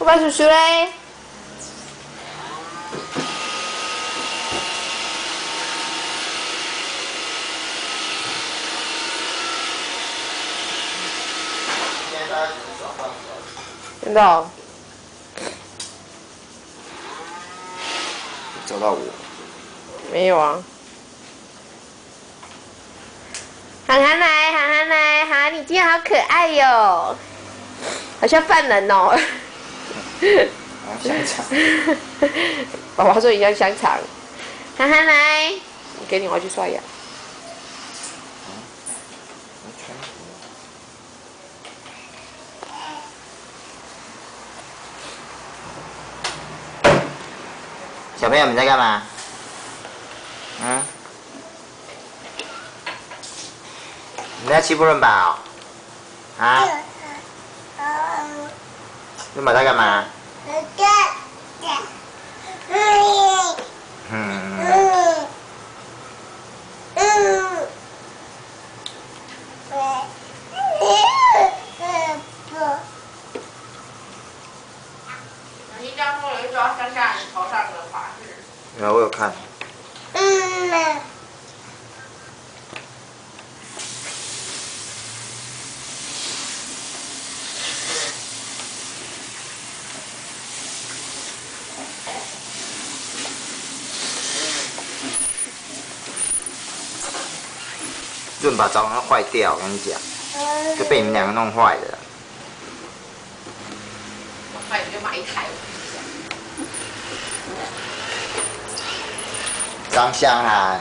我把叔叔嘞。真的、哦？找到我？没有啊。涵涵来，涵涵来，涵涵你今天好可爱哟，好像犯人哦。香肠。爸爸说一样香肠。涵涵来，我给你，我要去刷牙。小朋友们在干嘛？嗯？你们在欺负润宝？啊？润宝在干嘛？你刚说有一抓香下你头上的发饰。有，我有看。润宝早上坏掉，我跟你讲，就被你们两个弄坏的。那你就买一台。张香涵。